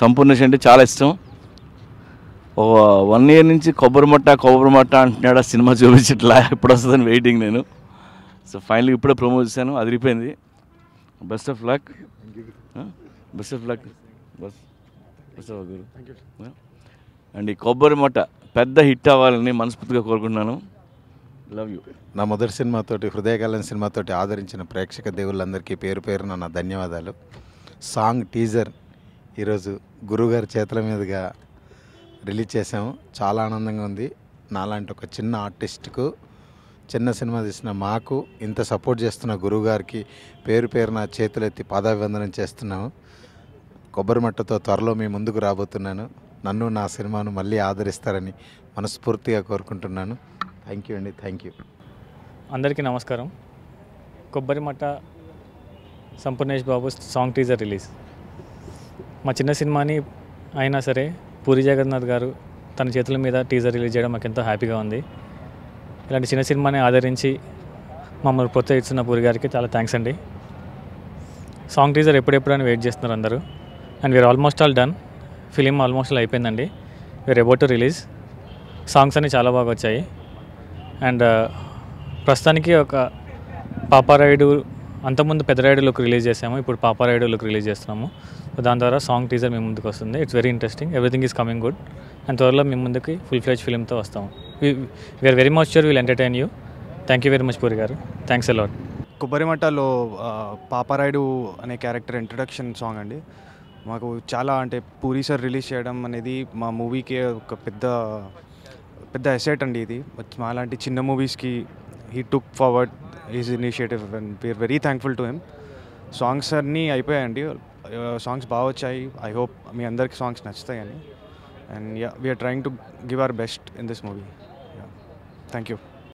సంపూర్ణేష్ అంటే చాలా ఇష్టం. 1 year నుంచి కొబ్బరి మట్ట అంటున్నాడు. ఆ సినిమా చూపించట్లా, ఎప్పుడు వస్తుందని వెయిటింగ్ నేను. సో ఫైనల్గా ఇప్పుడే ప్రమోట్ చేశాను, అదిరిపోయింది. Best of luck. Best of luck Guru. And ఈ కొబ్బరి మట్ట పెద్ద హిట్ అవ్వాలని మనస్ఫూర్తిగా కోరుకుంటున్నాను. Love you. నా మొదటి సినిమాతోటి, హృదయకాలం సినిమాతోటి ఆదరించిన ప్రేక్షక దేవుళ్ళందరికీ పేరు పేరున నా ధన్యవాదాలు. సాంగ్ టీజర్ ఈరోజు గురువుగారి చేతుల మీదుగా రిలీజ్ చేసాము. చాలా ఆనందంగా ఉంది. నాలాంటి ఒక చిన్న ఆర్టిస్ట్కు, చిన్న సినిమా తీసిన మాకు ఇంత సపోర్ట్ చేస్తున్న గురువుగారికి పేరు పేరున చేతులెత్తి పాదాభివందనం చేస్తున్నాము. కొబ్బరి మట్టతో త్వరలో మీ ముందుకు రాబోతున్నాను. నన్ను, నా సినిమాను మళ్ళీ ఆదరిస్తారని మనస్ఫూర్తిగా కోరుకుంటున్నాను. థ్యాంక్ యూ అండి. Thank you. అందరికీ నమస్కారం. కొబ్బరి మట్ట Sampoornesh Babu song teaser release. మా చిన్న సినిమాని అయినా సరే పూరి జగన్నాథ్ గారు తన చేతుల మీద టీజర్ రిలీజ్ చేయడం మాకు ఎంతో హ్యాపీగా ఉంది. ఇలాంటి చిన్న సినిమాని ఆదరించి మమ్మల్ని ప్రోత్సహిస్తున్న పూరి గారికి చాలా థ్యాంక్స్ అండి. సాంగ్ టీజర్ ఎప్పుడెప్పుడు అని వెయిట్ చేస్తున్నారు అందరూ. And we're almost all done. Film almost all అయిపోయిందండి. We're about to release. Songs అన్నీ చాలా బాగా వచ్చాయి. అండ్ ప్రస్తుతానికి ఒక పాపారాయుడు, అంతకుముందు పెద్దరాయుడు లుక్ రిలీజ్ చేసాము, ఇప్పుడు పాపారాయుడు లుక్ రిలీజ్ చేస్తున్నాము. దాని ద్వారా సాంగ్ టీజర్ మీ ముందుకు వస్తుంది. It's very interesting. Everything is coming good. And త్వరలో మీ ముందుకి ఫుల్ ఫ్లెడ్జ్ ఫిలింతో వస్తాము. We're very much sure will entertain you. Thank you very much Puri గారు. Thanks allot. కొబ్బరిమట్టలో పాపారాయుడు అనే క్యారెక్టర్ ఇంట్రడక్షన్ సాంగ్ అండి. మాకు చాలా అంటే పూరి సార్ రిలీజ్ చేయడం అనేది మా మూవీకి ఒక పెద్ద ఎసెట్ అండి. ఇది మాలాంటి చిన్న మూవీస్కి he took forward his initiative and we're very thankful to him. Songs అన్నీ అయిపోయాయండి. సాంగ్స్ బాగా వచ్చాయి. ఐ హోప్ మీ అందరికి సాంగ్స్ నచ్చుతాయని. And we're trying to give our best in this movie. Thank you.